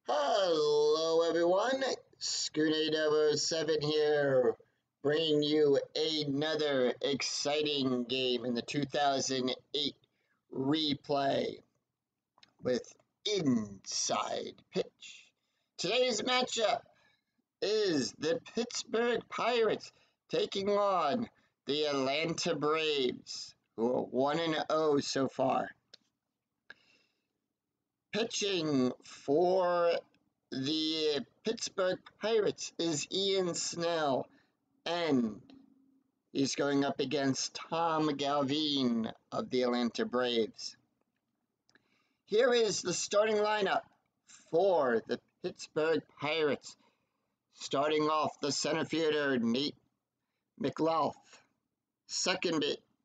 Hello everyone, Scoonade07 here, bringing you another exciting game in the 2008 replay with Inside Pitch. Today's matchup is the Pittsburgh Pirates taking on the Atlanta Braves, who are 1-0 so far. Pitching for the Pittsburgh Pirates is Ian Snell, and he's going up against Tom Galvin of the Atlanta Braves. Here is the starting lineup for the Pittsburgh Pirates. Starting off, the center fielder, Nate McLouth.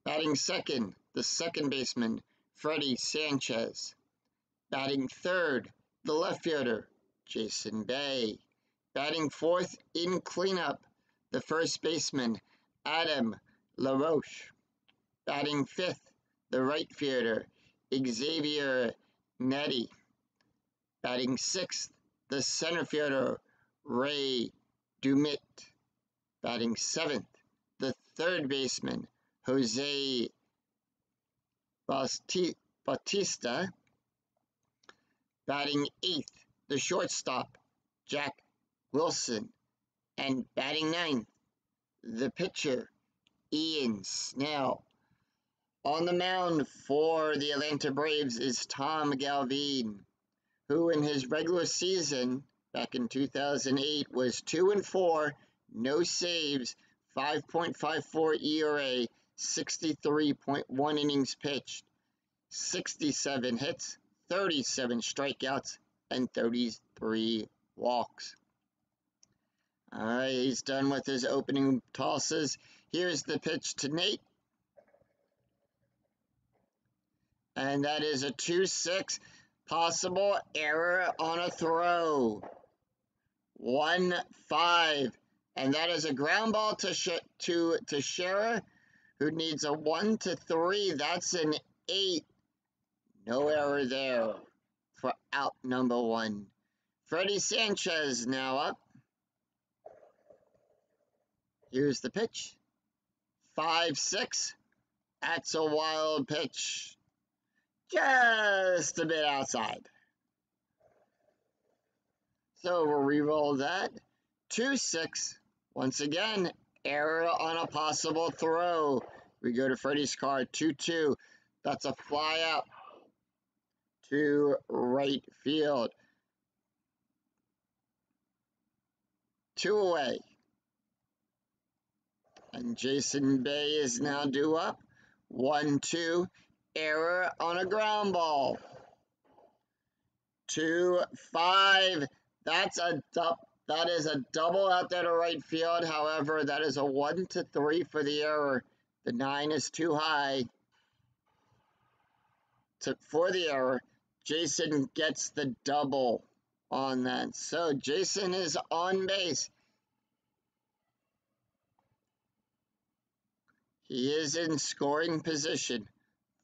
Batting second, the second baseman, Freddie Sanchez. Batting third, the left fielder, Jason Bay. Batting fourth in cleanup, the first baseman, Adam LaRoche. Batting fifth, the right fielder, Xavier Nettie. Batting sixth, the center fielder, Ray Dumit. Batting seventh, the third baseman, Jose Bautista. Batting eighth, the shortstop, Jack Wilson. And batting ninth, the pitcher, Ian Snell. On the mound for the Atlanta Braves is Tom Galvin, who in his regular season back in 2008 was 2-4, no saves, 5.54 ERA, 63.1 innings pitched, 67 hits, 37 strikeouts, and 33 walks. All right, he's done with his opening tosses. Here's the pitch to Nate. And that is a 2-6. Possible error on a throw. 1-5. And that is a ground ball to Scherer, who needs a 1-3. That's an 8. No error there for out number one. Freddie Sanchez now up. Here's the pitch. 5-6. That's a wild pitch. Just a bit outside. So we'll re-roll that. 2-6. Once again, error on a possible throw. We go to Freddie's card. 2-2. That's a fly out to right field. 2 away. And Jason Bay is now due up. 1-2. Error on a ground ball. 2-5. That is a double out there to right field. However, that is a 1-3 for the error. The 9 is too high for the error. Jason gets the double on that. So Jason is on base. He is in scoring position.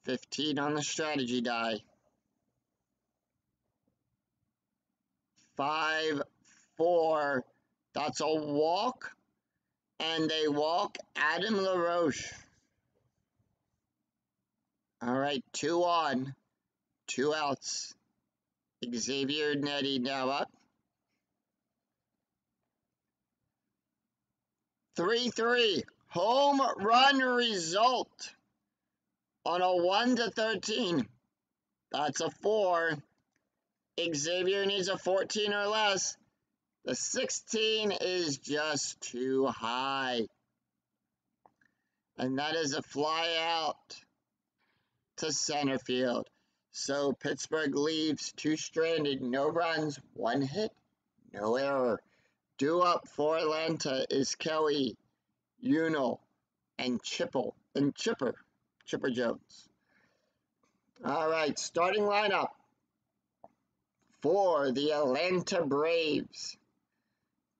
15 on the strategy die. 5-4. That's a walk. And they walk Adam LaRoche. All right, 2 on. 2 outs. Xavier Nettie now up. 3-3. Home run result on a 1-13. That's a 4. Xavier needs a 14 or less. The 16 is just too high. And that is a fly out to center field. So Pittsburgh leaves 2 stranded, no runs, 1 hit, no error. Due up for Atlanta is Kelly, Unal, and Chipper Jones. All right, starting lineup for the Atlanta Braves.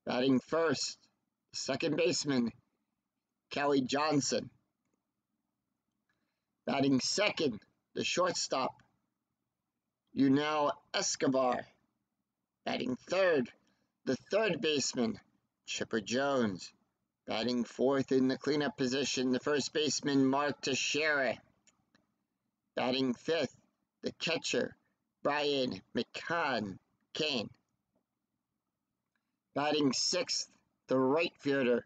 Batting first, second baseman, Kelly Johnson. Batting second, the shortstop, Yunel Escobar. Batting third, the third baseman, Chipper Jones. Batting fourth in the cleanup position, the first baseman, Mark Teixeira. Batting fifth, the catcher, Brian Kane. Batting sixth, the right fielder,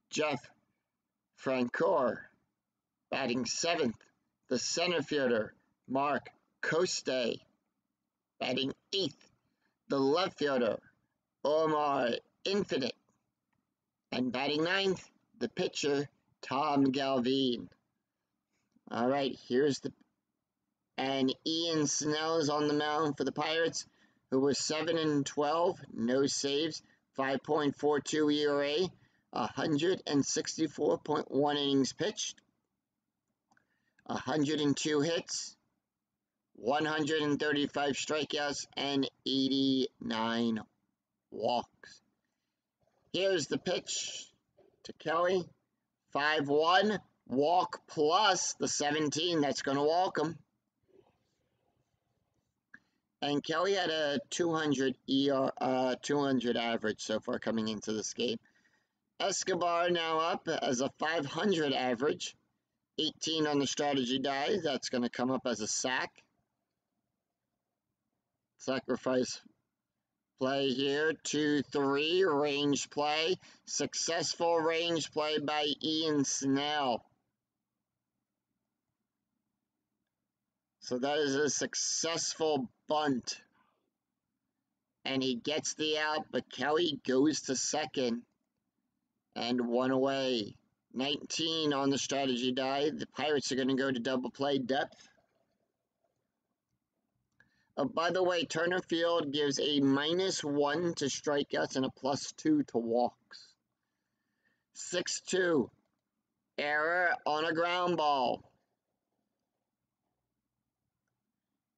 Jeff Francoeur. Batting seventh, the center fielder, Mark Coste. Batting eighth, the left fielder, Omar Infinite. And batting ninth, the pitcher, Tom Galvin. All right, and Ian Snell is on the mound for the Pirates, who was 7-12, no saves, 5.42 ERA, 164.1 innings pitched, 102 hits, 135 strikeouts, and 89 walks. Here's the pitch to Kelly. 5-1, walk plus the 17. That's going to walk him. And Kelly had a 200 average so far coming into this game. Escobar now up as a 500 average. 18 on the strategy die. That's going to come up as a sack. Sacrifice play here. 2-3. Range play. Successful range play by Ian Snell. So that is a successful bunt. And he gets the out, but Kelly goes to second. And one away. 19 on the strategy die. The Pirates are going to go to double play depth. By the way, Turner Field gives a -1 to strikeouts and a +2 to walks. 6-2. Error on a ground ball.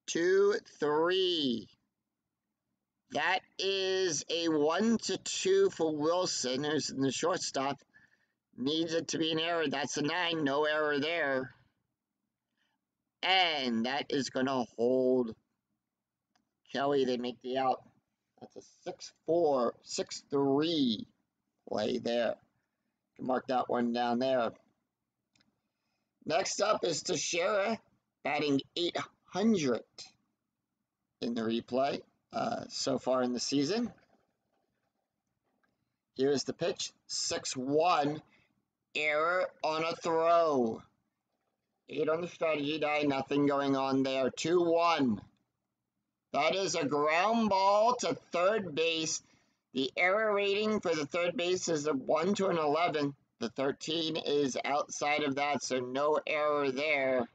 2-3. That is a 1-2 for Wilson, who's in the shortstop. Needs it to be an error. That's a 9. No error there. And that is going to hold Kelly. They make the out. That's a 6-4, 6-3 play there. You can mark that one down there. Next up is Teixeira, batting 800 in the replay so far in the season. Here's the pitch. 6-1. Error on a throw. 8 on the strategy die. Nothing going on there. 2-1. That is a ground ball to third base. The error rating for the third base is a 1 to an 11. The 13 is outside of that, so no error there.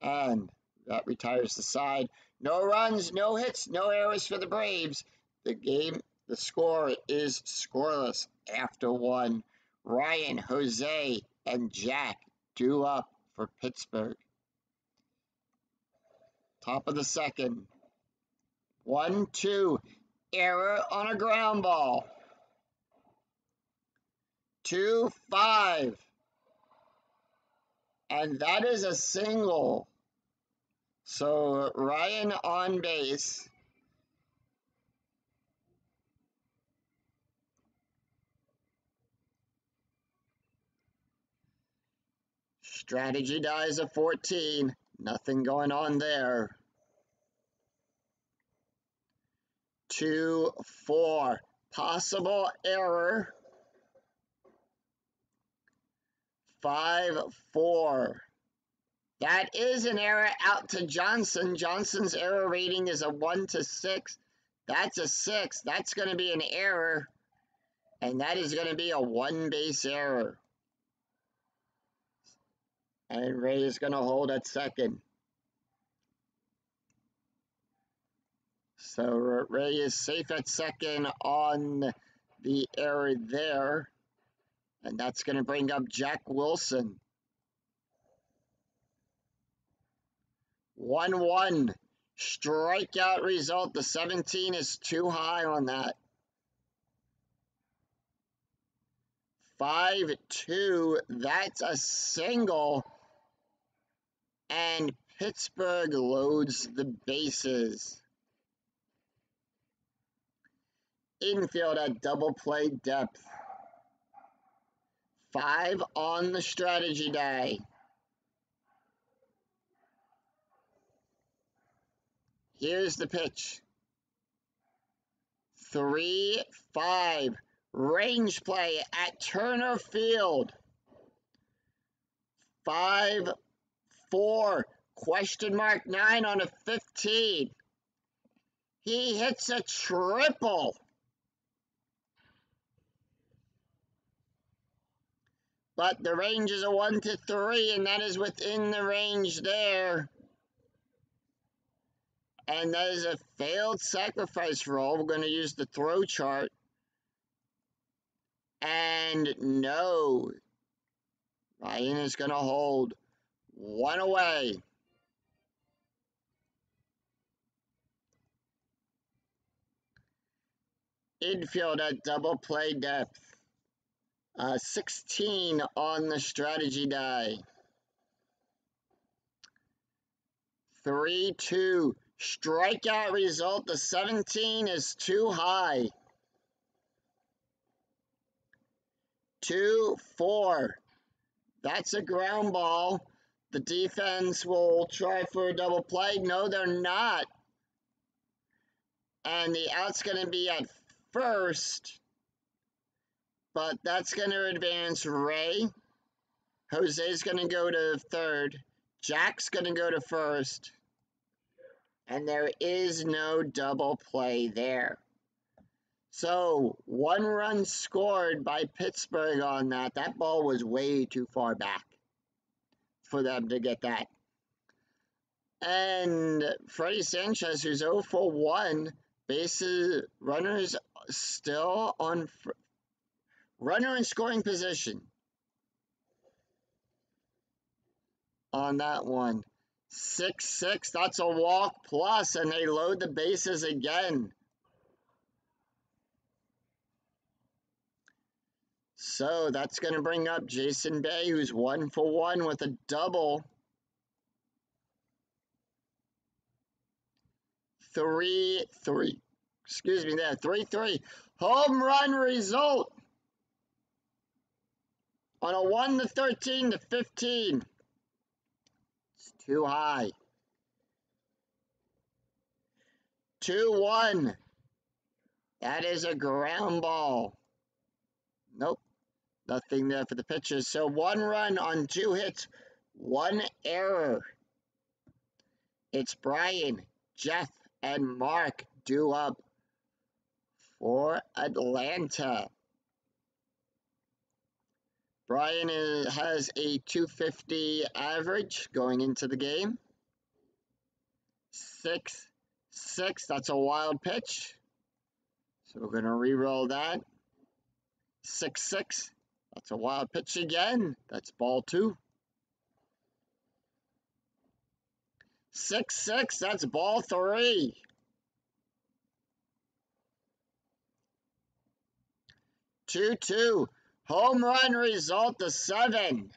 And that retires the side. No runs, no hits, no errors for the Braves. The score is scoreless after one. Ryan, Jose, and Jack due up for Pittsburgh. Top of the second. 1-2. Error on a ground ball. 2-5. And that is a single. So Ryan on base. Strategy dies a 14. Nothing going on there. 2-4. Possible error. 5-4. That is an error out to Johnson. Johnson's error rating is a 1 to 6. That's a 6. That's going to be an error. And that is going to be a one-base error. And Ray is going to hold at second. So Ray is safe at second on the error there. And that's going to bring up Jack Wilson. 1-1. Strikeout result. The 17 is too high on that. 5-2. That's a single. And Pittsburgh loads the bases. Infield at double play depth. 5 on the strategy die. Here's the pitch. 3-5. Range play at Turner Field. 5-4. Question mark 9 on a 15. He hits a triple. But the range is a 1-3, and that is within the range there. And that is a failed sacrifice roll. We're going to use the throw chart. And no. Ryan is going to hold 1 away. Infield at double play depth. 16 on the strategy die. 3-2. Strikeout result. The 17 is too high. 2-4. That's a ground ball. The defense will try for a double play. No, they're not. And the out's going to be at first. But that's going to advance Ray. Jose's going to go to third. Jack's going to go to first. And there is no double play there. So, 1 run scored by Pittsburgh on that. That ball was way too far back for them to get that. And Freddie Sanchez, who's 0 for 1, bases, runners still on runner in scoring position on that one. 6-6, that's a walk plus, and they load the bases again. So that's going to bring up Jason Bay, who's 1 for 1 with a double. 3-3. Excuse me there, 3-3. Home run result on a 1-13 to 15. It's too high. 2-1. That is a ground ball. Nope. Nothing there for the pitchers. So 1 run on 2 hits, 1 error. It's Brian, Jeff, and Mark due up for Atlanta. Brian has a 250 average going into the game. 6-6, that's a wild pitch. So we're going to re-roll that. 6-6, that's a wild pitch again. That's ball 2. 6-6, that's ball 3. 2-2, home run result to 7.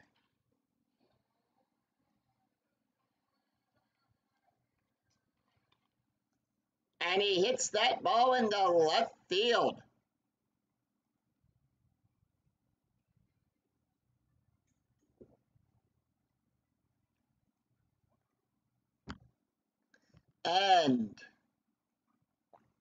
And he hits that ball into left field. And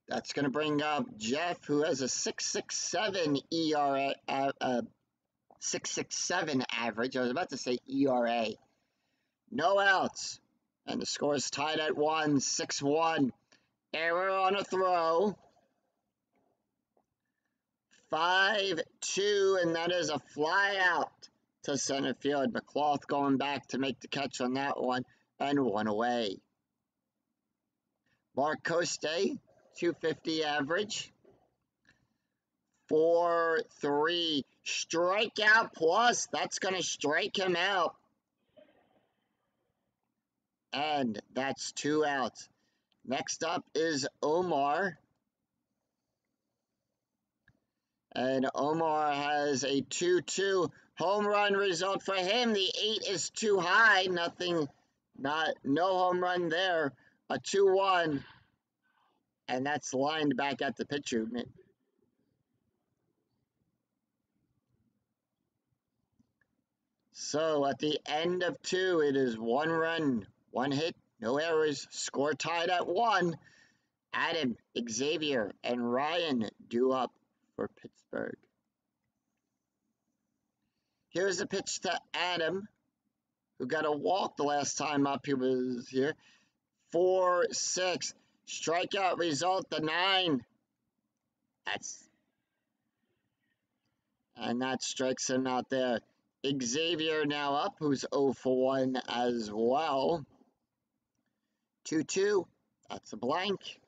that's going to bring up Jeff, who has a 6.67 ERA, 6.67 average. I was about to say ERA. No outs. And the score is tied at 1, 6-1. Error on a throw. 5-2, and that is a fly out to center field. McCloth going back to make the catch on that one, and 1 away. Mark Coste, 250 average. 4-3. Strikeout plus. That's going to strike him out. And that's 2 outs. Next up is Omar. And Omar has a 2-2 home run result for him. The 8 is too high. Nothing No home run there. A 2-1, and that's lined back at the pitcher. So at the end of 2, it is 1 run, 1 hit, no errors. Score tied at 1. Adam, Xavier, and Ryan due up for Pittsburgh. Here's a pitch to Adam, who got a walk the last time up he was here. 4-6. Strikeout result, the 9. And that strikes him out there. Xavier now up, who's 0 for 1 as well. 2-2. That's a blank.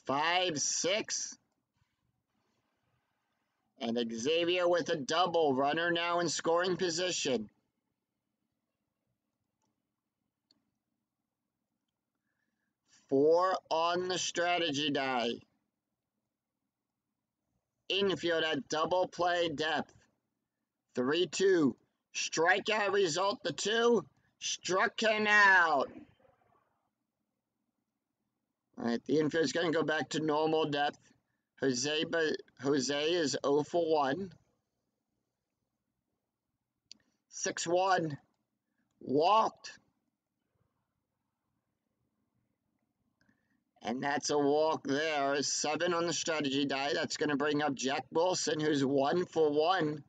5-6. And Xavier with a double. Runner now in scoring position. 4 on the strategy die. Infield at double play depth. 3-2. Strikeout result, the 2. Struck him out. All right, the infield is going to go back to normal depth. Jose is 0 for 1. 6-1. Walked. And that's a walk there. 7 on the strategy die. That's going to bring up Jack Wilson, who's 1 for 1.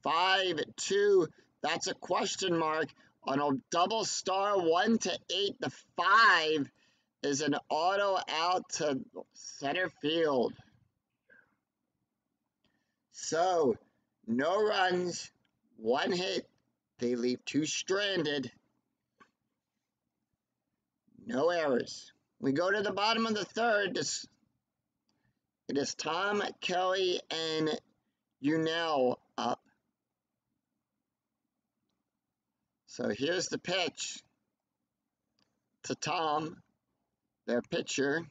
5-2. That's a question mark. On a double star 1-8, the 5 is an auto out to center field. So, no runs, 1 hit. They leave 2 stranded. No errors. We go to the bottom of the 3rd. It is Tom, Kelly, and Unell up. So here's the pitch to Tom, their pitcher.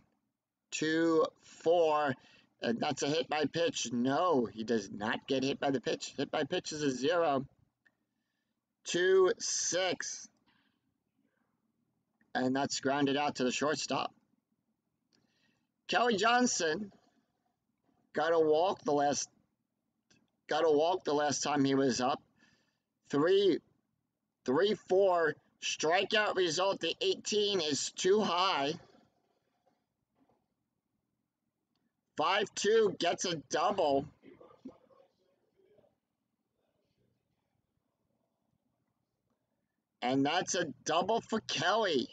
2-4, and that's a hit by pitch. No, he does not get hit by the pitch. Hit by pitch is a 0. 2-6, and that's grounded out to the shortstop. Kelly Johnson got a walk the last time he was up. 3-4. Strikeout result, the 18 is too high. 5-2 gets a double. And that's a double for Kelly.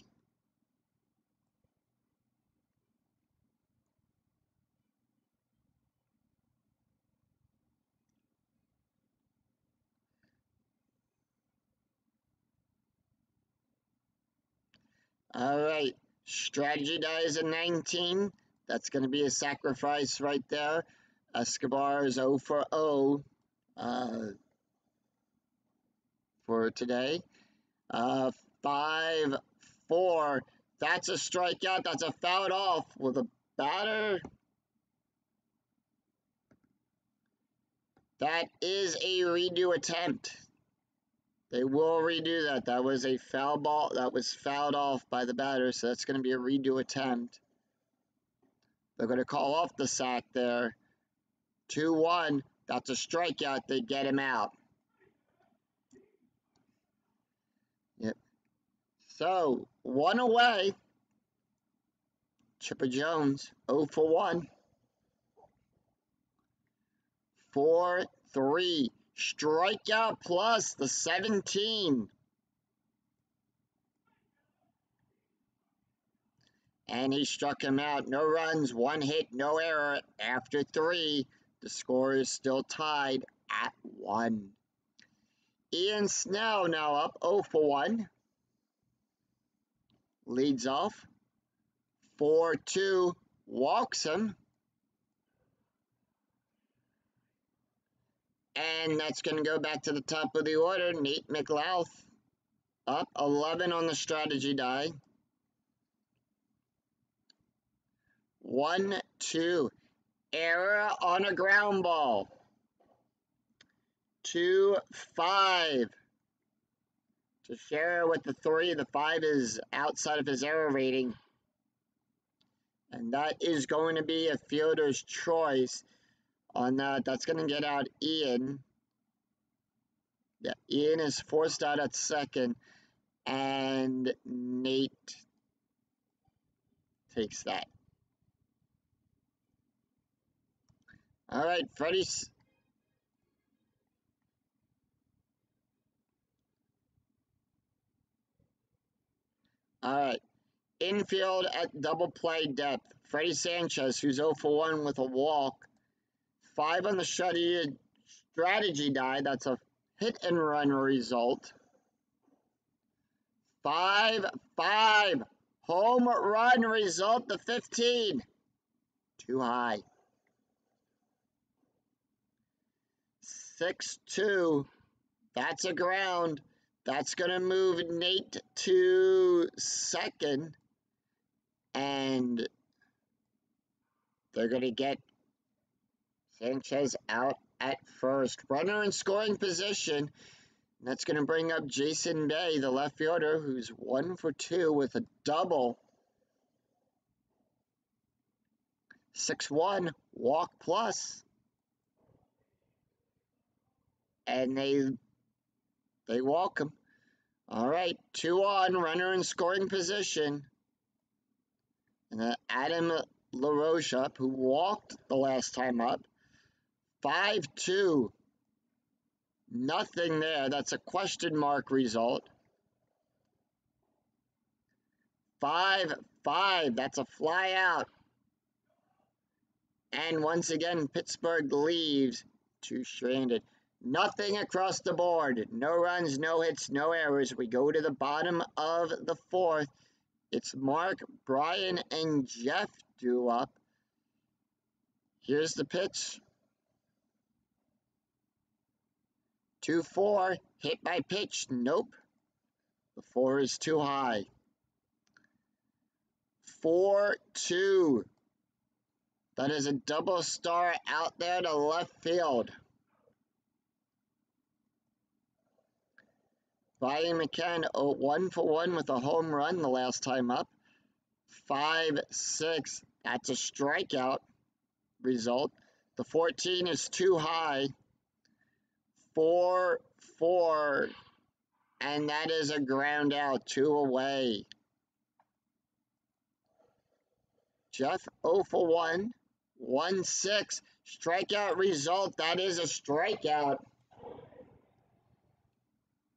All right, strategy die is a 19. That's going to be a sacrifice right there. Escobar is 0 for 0 for today. 5-4. That's a strikeout. That's a fouled off with a batter. That is a redo attempt. They will redo that. That was a foul ball. That was fouled off by the batter, so that's going to be a redo attempt. They're going to call off the sack there. 2-1. That's a strikeout. They get him out. Yep. So, 1 away. Chipper Jones, 0 for 1. 4-3. Strikeout plus the 17. And he struck him out. No runs, 1 hit, no error. After 3, the score is still tied at 1. Ian Snell now up 0 for 1. Leads off. 4-2. Walks him. And that's going to go back to the top of the order. Nate McLouth up 11 on the strategy die. 1-2. Error on a ground ball. 5 to share with the 3. The 5 is outside of his error rating. And that is going to be a fielder's choice on that. That's going to get out Ian. Yeah, Ian is forced out at second. And Nate takes that. All right, Freddie's. All right. Infield at double play depth. Freddie Sanchez, who's 0 for 1 with a walk. 5 on the strategy die. That's a hit and run result. 5-5. Home run result to 15. Too high. 6-2. That's a ground. That's going to move Nate to second. And they're going to get Sanchez out at first. Runner in scoring position. And that's going to bring up Jason Bay, the left fielder, who's 1 for 2 with a double. 6-1, walk plus. And they walk him. All right, 2 on, runner in scoring position. And Adam LaRoche up, who walked the last time up. 5-2. Nothing there. That's a question mark result. 5-5. That's a fly out. And once again, Pittsburgh leaves 2 stranded. Nothing across the board. No runs, no hits, no errors. We go to the bottom of the 4th. It's Mark, Brian, and Jeff due up. Here's the pitch. 2-4. Hit by pitch. Nope. The 4 is too high. 4-2. That is a double star out there to left field. Brian McCann, 1 for 1 with a home run the last time up. 5-6. That's a strikeout result. The 14 is too high. 4-4. And that is a ground out, 2 away. Jeff 0 for 1. 1-6. Strikeout result. That is a strikeout.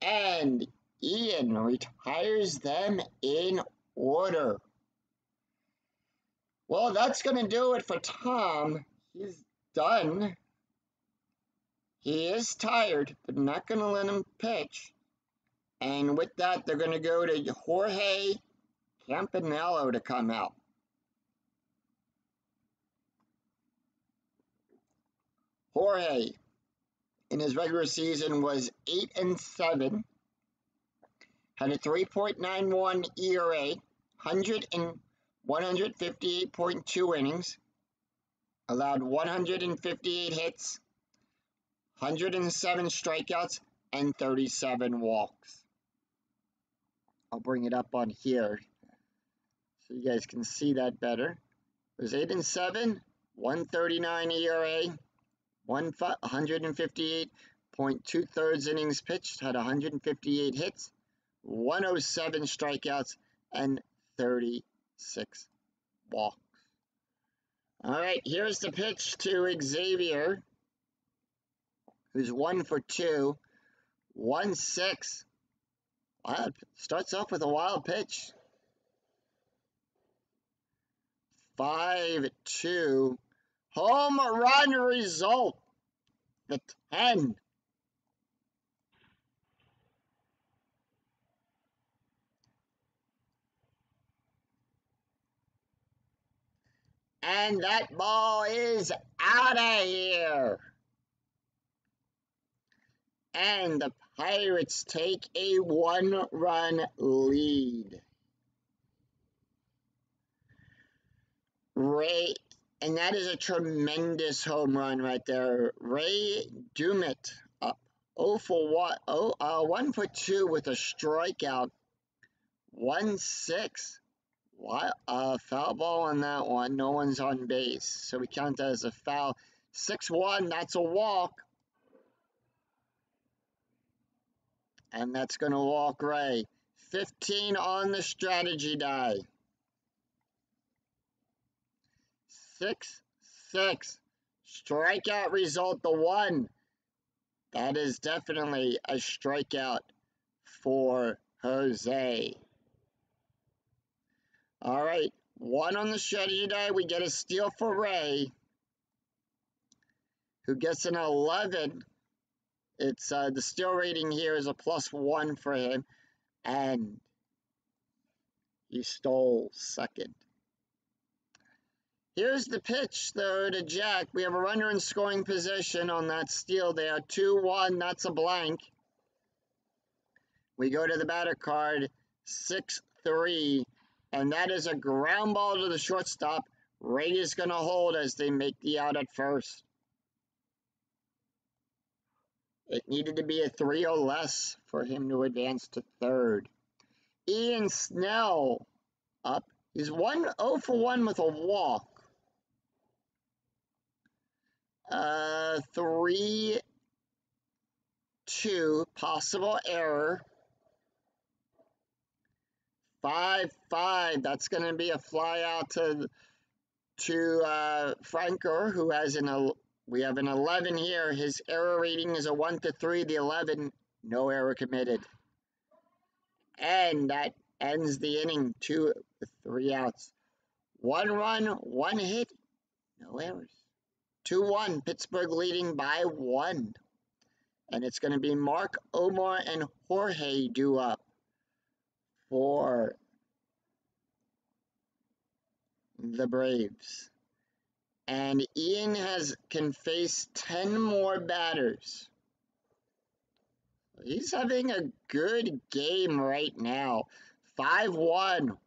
And Ian retires them in order. Well, that's going to do it for Tom. He's done. He is tired, but not going to let him pitch. And with that, they're going to go to Jorge Campanello to come out. Jorge, in his regular season, was 8-7, had a 3.91 ERA, 158.2 innings, allowed 158 hits, 107 strikeouts, and 37 walks. I'll bring it up on here so you guys can see that better. It was 8-7, 139 ERA, 158.2 innings pitched, had 158 hits, 107 strikeouts, and 36 walks. All right, here's the pitch to Xavier, who's 1 for 2, 1-6. Wow, starts off with a wild pitch. 5-2. Home run result. The 10. And that ball is out of here. And the Pirates take a 1-run lead. And that is a tremendous home run right there. Ray Dumit up 0 for 1, 1 for 2 with a strikeout. 1-6. What? Foul ball on that one. No one's on base. So we count that as a foul. 6-1. That's a walk. And that's going to walk Ray. 15 on the strategy die. 6-6. Strikeout result, the 1. That is definitely a strikeout for Jose. All right, 1 on the strategy die. We get a steal for Ray, who gets an 11. It's the steal rating here is a +1 for him, and he stole second. Here's the pitch, though, to Jack. We have a runner in scoring position on that steal there. 2-1, that's a blank. We go to the batter card, 6-3, and that is a ground ball to the shortstop. Ray is going to hold as they make the out at first. It needed to be a 3 or less for him to advance to third. Ian Snell up. He's 0 for 1 with a walk. 3-2, possible error. 5-5, that's going to be a fly out to Franker, who has we have an 11 here. His error rating is a 1-3, the 11, no error committed. And that ends the inning, 2 with 3 outs. 1 run, 1 hit, no errors. 2-1, Pittsburgh leading by 1. And it's going to be Mark, Omar, and Jorge due up for the Braves. And Ian can face 10 more batters. He's having a good game right now. 5-1.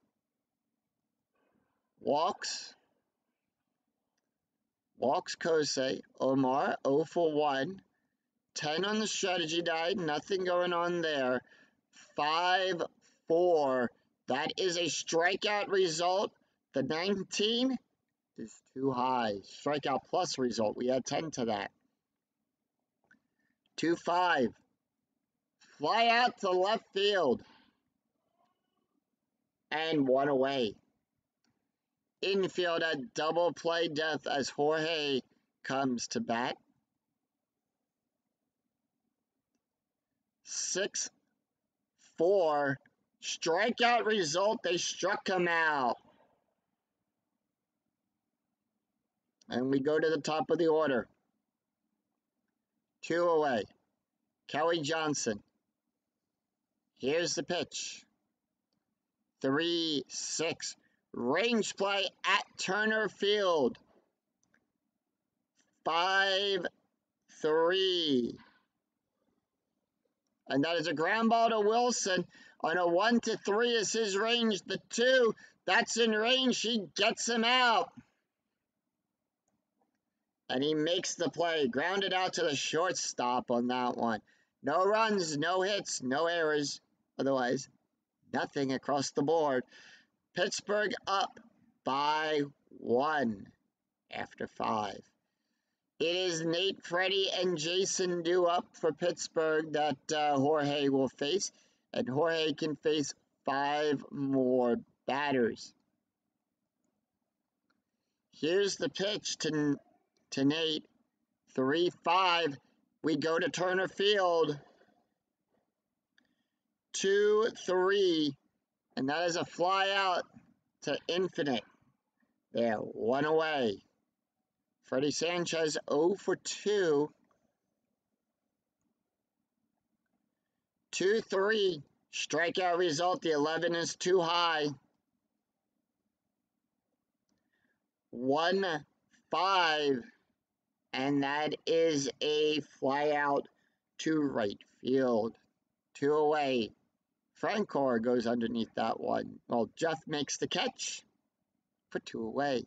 Walks Kosei. Omar, 0 for 1. 10 on the strategy die. Nothing going on there. 5-4. That is a strikeout result. The 19 is too high. Strikeout plus result. We add 10 to that. 2-5. Fly out to left field. And 1 away. Infield at double play death as Jorge comes to bat. 6-4. Strikeout result. They struck him out. And we go to the top of the order. 2 away. Kelly Johnson. Here's the pitch. 3-6. Range play at Turner Field. 5-3. And that is a ground ball to Wilson. On a 1-3 is his range. The 2, that's in range. He gets him out. And he makes the play. Grounded out to the shortstop on that one. No runs, no hits, no errors. Otherwise, nothing across the board. Pittsburgh up by 1 after 5. It is Nate, Freddie, and Jason due up for Pittsburgh that Jorge will face. And Jorge can face 5 more batters. Here's the pitch to Nate. 3-5. We go to Turner Field. 2-3. And that is a fly out to Infinite. There, 1 away. Freddie Sanchez 0 for 2. 2-3. Strikeout result. The 11 is too high. 1-5. And that is a fly out to right field. 2 away. Francor goes underneath that one. Well, Jeff makes the catch for 2 away.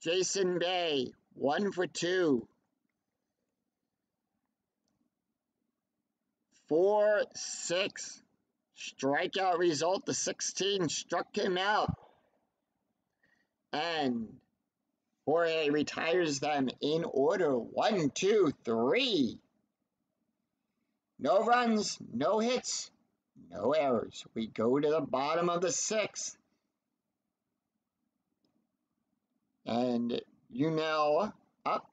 Jason Bay, 1 for 2. 4-6. Strikeout result. The 16 struck him out. And Jorge retires them in order. 1, 2, 3. No runs, no hits, no errors. We go to the bottom of the 6th. And you know, up.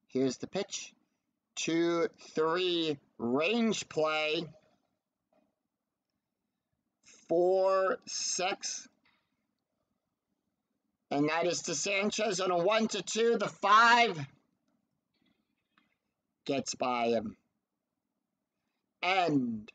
Here's the pitch. 2-3 range play. 4-6. And that is to Sanchez on a 1-2. The 5 gets by him. End.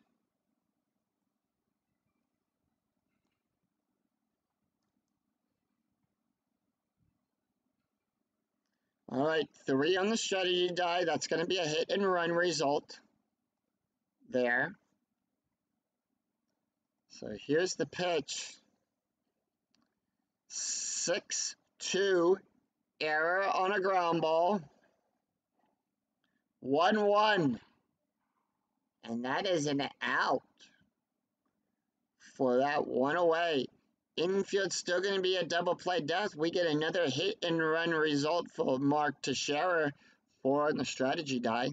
All right, 3 on the strategy die. That's going to be a hit and run result there. So here's the pitch. 6-2, error on a ground ball. 1-1, and that is an out for that one away. Infield still going to be a double play death. We get another hit and run result for Mark Teixeira for the strategy die.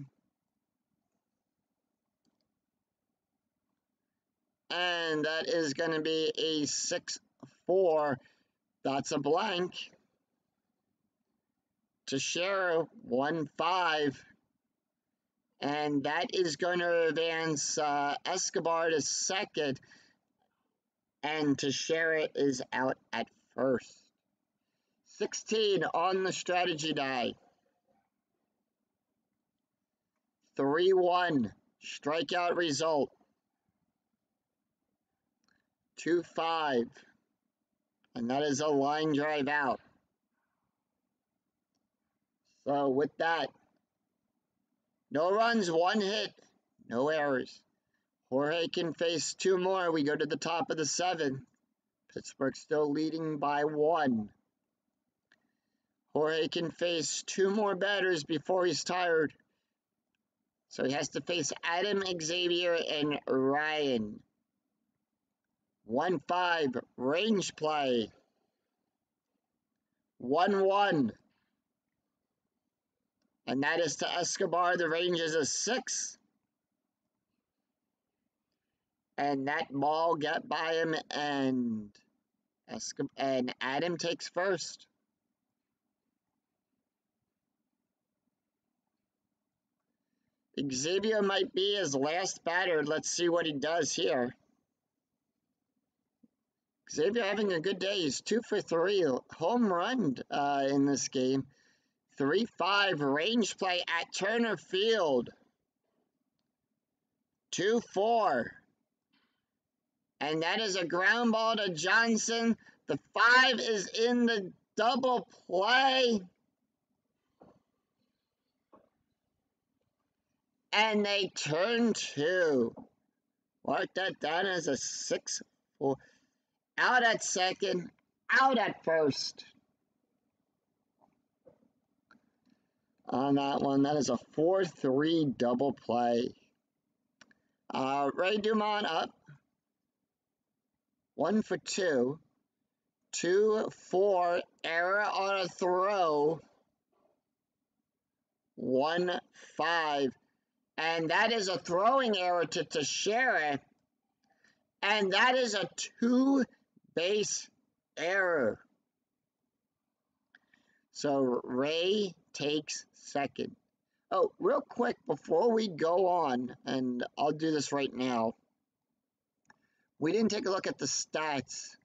And that is going to be a 6-4. That's a blank. Teixeira 1-5. And that is going to advance Escobar to second. And Teixeira is out at first. 16 on the strategy die. 3-1. Strikeout result. 2-5. And that is a line drive out. So with that, no runs, 1 hit, no errors. Jorge can face 2 more. We go to the top of the 7. Pittsburgh still leading by 1. Jorge can face 2 more batters before he's tired. So he has to face Adam, Xavier, and Ryan. 1-5, range play. 1-1. And that is to Escobar. The range is a 6. And that ball got by him, and Adam takes first. Xavier might be his last batter. Let's see what he does here. Xavier having a good day. He's 2 for 3. Home run in this game. 3-5 range play at Turner Field. 2-4. And that is a ground ball to Johnson. The 5 is in the double play. And they turn 2. Mark that down as a 6-4. Out at second, out at first. On that one, that is a 4-3 double play. Ray Dumont up. 1 for 2. 2-4, error on a throw. 1-5. And that is a throwing error to Teixeira. And that is a 2-base error. So Ray takes second. Oh, real quick before we go on, and I'll do this right now. We didn't take a look at the stats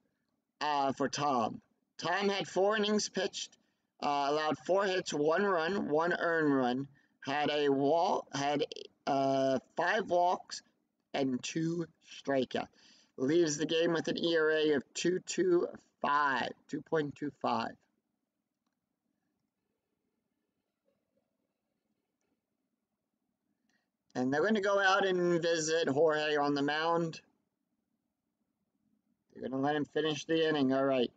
for Tom. Tom had 4 innings pitched, allowed 4 hits, 1 run, 1 earned run, had 5 walks, and 2 strikeouts. Leaves the game with an ERA of 2.25. And they're going to go out and visit Jorge on the mound. They're going to let him finish the inning. All right.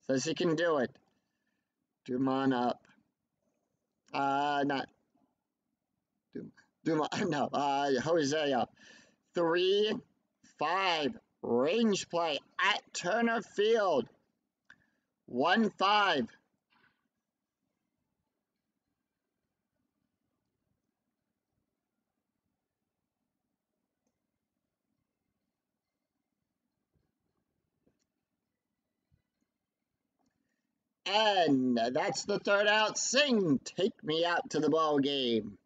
Says he can do it. Dumont up. Not Dumont. No, Hosea. 3-5. Range play at Turner Field. 1-5. And that's the third out. Sing, take me out to the ball game.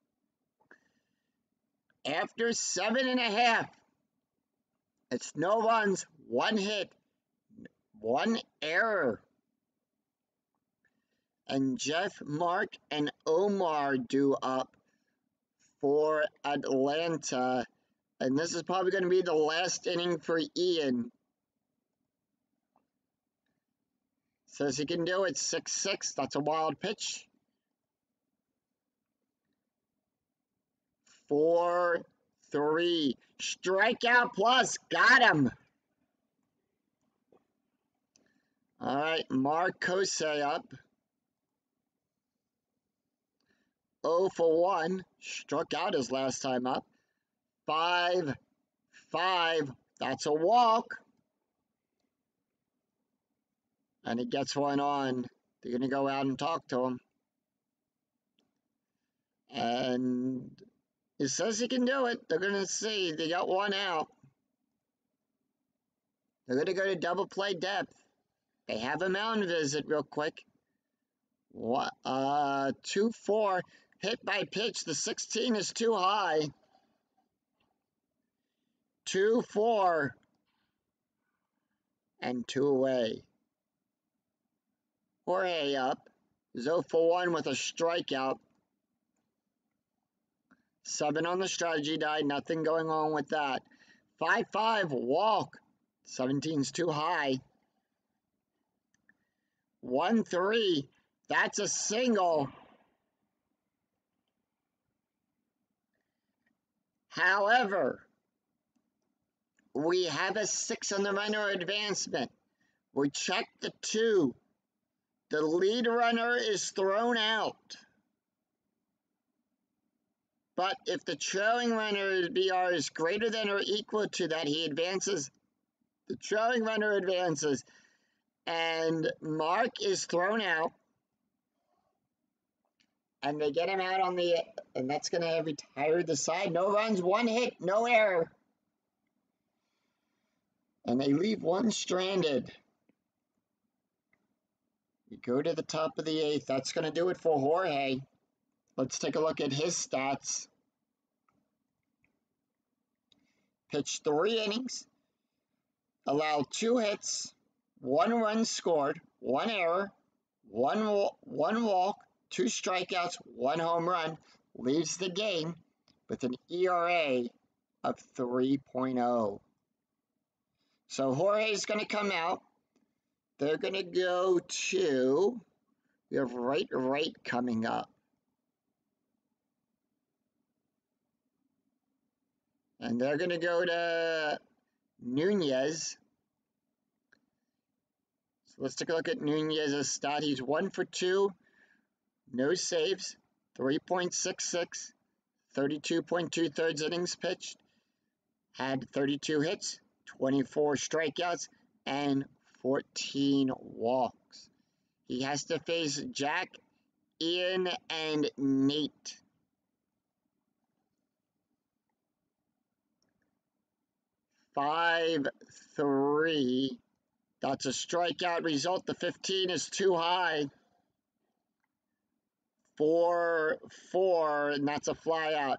After 7.5, it's no runs, 1 hit, 1 error. And Jeff, Mark, and Omar do up for Atlanta. And this is probably going to be the last inning for Ian. Says he can do it. 6-6. That's a wild pitch. 4-3. Strikeout plus. Got him. All right. Mark Kosei up. 0 for 1. Struck out his last time up. 5-5. That's a walk. And he gets one on. They're going to go out and talk to him. And he says he can do it. They're going to see. They got one out. They're going to go to double play depth. They have a mound visit real quick. 2-4. Hit by pitch. The 16 is too high. 2-4. And 2 away. Jorge up. 0 for 1 with a strikeout. 7 on the strategy die. Nothing going on with that. 5-5. Walk. 17's too high. 1-3. That's a single. However, we have a 6 on the runner advancement. We check the 2. The lead runner is thrown out. But if the trailing runner's BR is greater than or equal to that, he advances. The trailing runner advances. And Mark is thrown out. And they get him out on the, and that's going to retire the side. No runs, 1 hit, no error. And they leave 1 stranded. We go to the top of the 8th. That's going to do it for Jorge. Let's take a look at his stats. Pitched 3 innings. Allowed 2 hits. 1 run scored. 1 error. 1 walk. 2 strikeouts. 1 home run. Leaves the game with an ERA of 3.0. So Jorge's going to come out. They're going to go to, we have right coming up. And they're going to go to Nunez. So let's take a look at Nunez's stat. He's 1 for 2, no saves, 3.66, 32.2 innings pitched, had 32 hits, 24 strikeouts, and 14 walks. He has to face Jack, Ian, and Nate. Five, 3. That's a strikeout result. The 15 is too high. 4-4, and that's a flyout.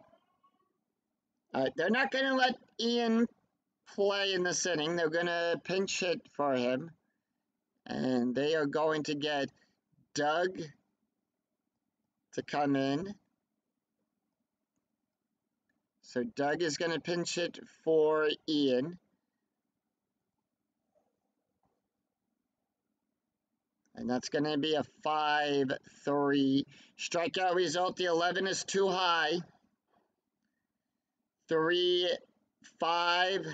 All right, they're not going to let Ian play in this inning. They're going to pinch hit for him. And they are going to get Doug to come in. So Doug is going to pinch hit for Ian. And that's going to be a 5-3 strikeout result. The 11 is too high. 3-5.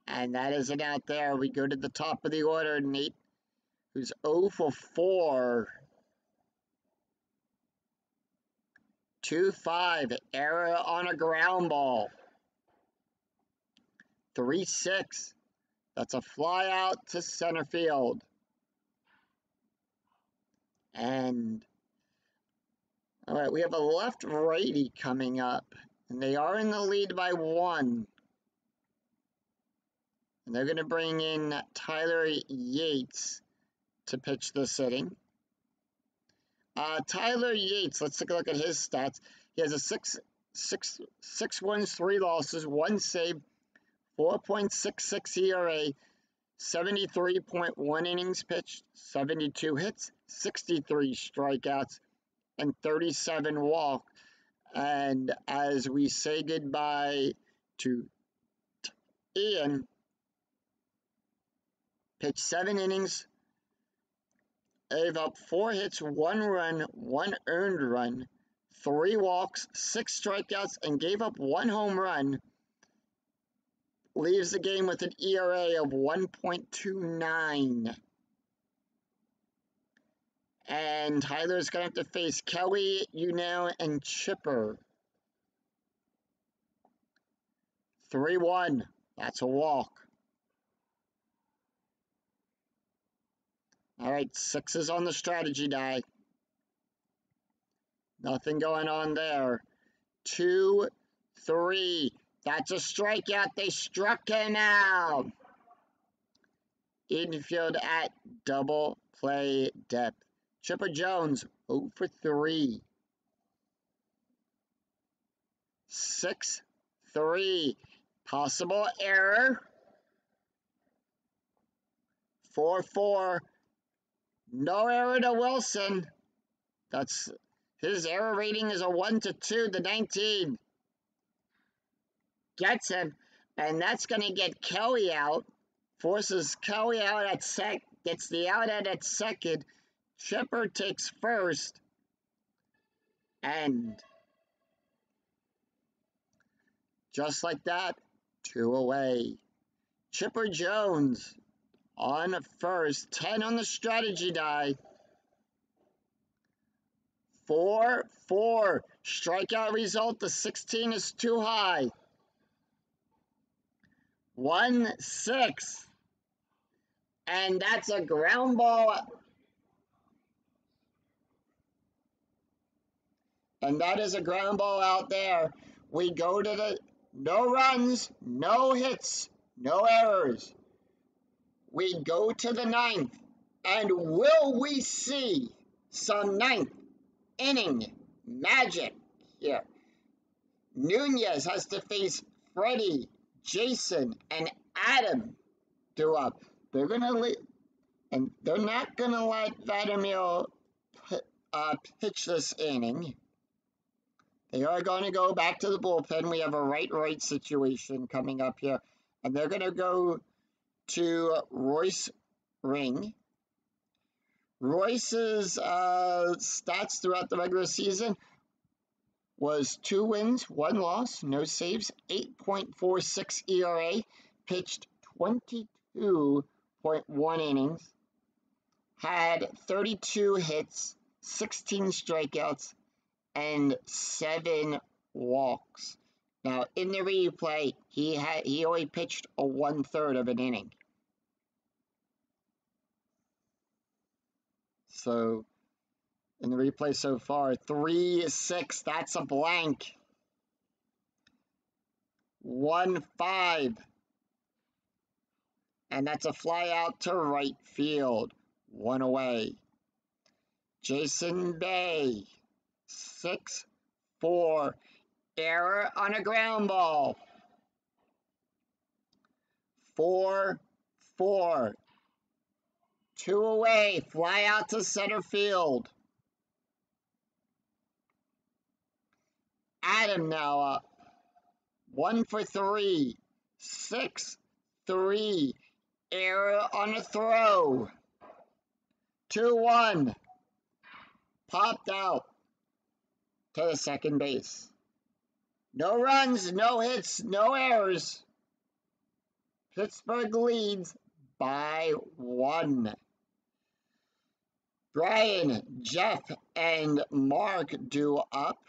And that isn't out there. We go to the top of the order. Nate, who's 0 for 4. 2-5, error on a ground ball. 3-6, that's a fly out to center field. And, all right, we have a left righty coming up, and they are in the lead by 1. And they're going to bring in Tyler Yates to pitch this inning. Tyler Yates, let's take a look at his stats. He has a 6 wins, 3 losses, 1 save, 4.66 ERA, 73.1 innings pitched, 72 hits, 63 strikeouts, and 37 walks. And as we say goodbye to Ian, pitched 7 innings, gave up 4 hits, 1 run, 1 earned run, 3 walks, 6 strikeouts, and gave up 1 home run. Leaves the game with an ERA of 1.29. And Tyler's going to have to face Kelly, and Chipper. 3-1. That's a walk. All right, 6 is on the strategy die. Nothing going on there. 2-3. That's a strikeout. They struck him out. Infield at double play depth. Chipper Jones, 0 for 3. 6-3. Possible error. 4-4. No error to Wilson. That's his error rating is a 1-2 to 19. Gets him, and that's going to get Kelly out. Forces Kelly out at gets the out at second. Chipper takes first, and just like that, 2 away. Chipper Jones on first, 10 on the strategy die. 4-4. Strikeout result, the 16 is too high. 1-6. And that's a ground ball. And that is a ground ball out there. We go to the no runs, no hits, no errors. We go to the 9th. And will we see some 9th inning magic here? Nunez has to face Freddie, Jason, and Adam do up. They're not gonna let Vladimir pitch this inning. They are going to go back to the bullpen. We have a right situation coming up here, and they're going to go to Royce Ring. Royce's stats throughout the regular season was 2 wins, 1 loss, no saves, 8.46 ERA, pitched 22.1 innings, had 32 hits, 16 strikeouts, and 7 walks. Now, in the replay, he only pitched a 1/3 of an inning. So, in the replay so far, 3-6, that's a blank. 1-5, and that's a fly out to right field. 1 away. Jason Bay, 6-4. Error on a ground ball. 4-4. 2 away. Fly out to center field. Adam now up. 1 for 3. 6-3. Error on a throw. 2-1. Popped out to the second base. No runs, no hits, no errors. Pittsburgh leads by 1. Brian, Jeff, and Mark do up.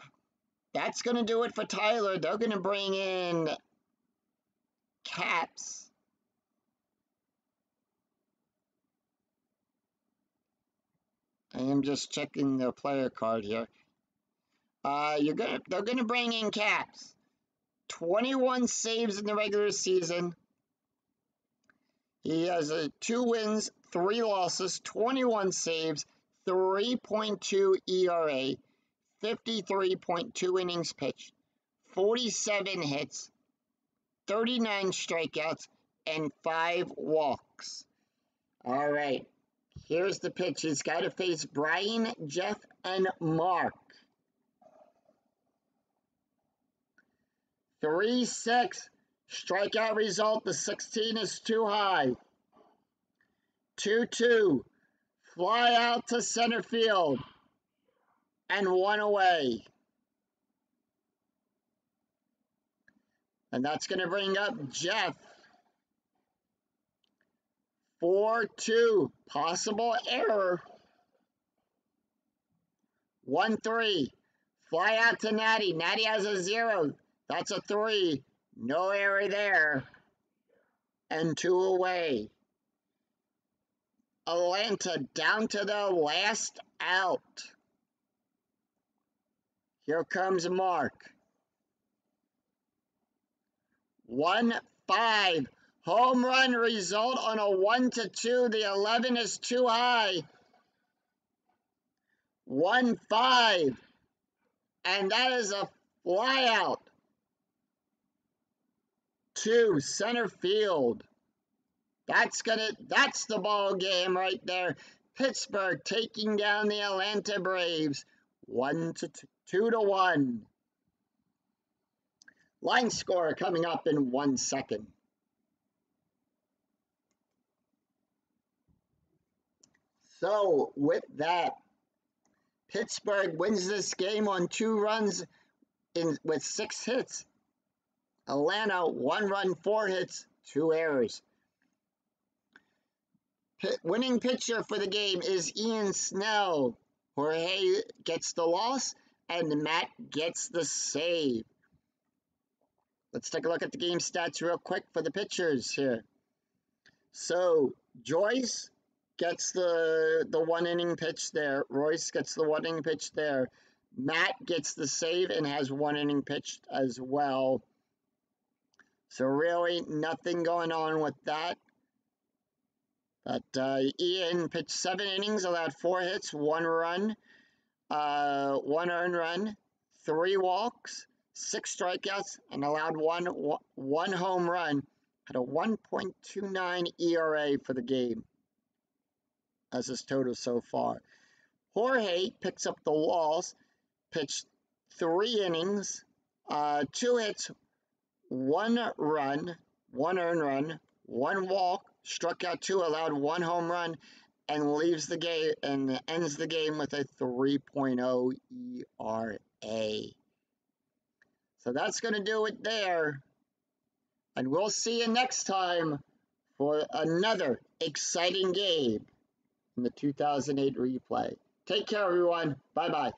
that's going to do it for Tyler. They're going to bring in Caps. I am just checking the player card here. They're gonna bring in Caps. 21 saves in the regular season. He has 2 wins, 3 losses, 21 saves, 3.2 ERA, 53.2 innings pitched, 47 hits, 39 strikeouts, and 5 walks. All right, here's the pitch. He's got to face Brian, Jeff, and Mark. 3-6. Strikeout result. The 16 is too high. 2-2. Fly out to center field. And 1 away. And that's going to bring up Jeff. 4-2. Possible error. 1-3. Fly out to Natty. Natty has a 0. That's a 3. No error there. And 2 away. Atlanta down to the last out. Here comes Mark. 1-5. Home run result on a 1-2. The 11 is too high. 1-5. And that is a flyout to center field. That's the ball game right there. Pittsburgh taking down the Atlanta Braves 2-1. Line score coming up in 1 second. So with that, Pittsburgh wins this game on 2 runs with 6 hits. Atlanta, 1 run, 4 hits, 2 errors. Winning pitcher for the game is Ian Snell. Jorge gets the loss, and Matt gets the save. Let's take a look at the game stats real quick for the pitchers here. So, Joyce gets the 1 inning pitch there. Royce gets the 1 inning pitch there. Matt gets the save and has 1 inning pitched as well. So really nothing going on with that. But Ian pitched 7 innings, allowed 4 hits, 1 run, 1 earned run, 3 walks, 6 strikeouts, and allowed one home run. Had a 1.29 ERA for the game. That's his total so far. Jorge picks up the loss, pitched 3 innings, 2 hits, 1 run, 1 earned run, 1 walk, struck out 2, allowed 1 home run, and leaves the game and ends the game with a 3.0 ERA. So that's going to do it there. And we'll see you next time for another exciting game in the 2008 replay. Take care, everyone. Bye-bye.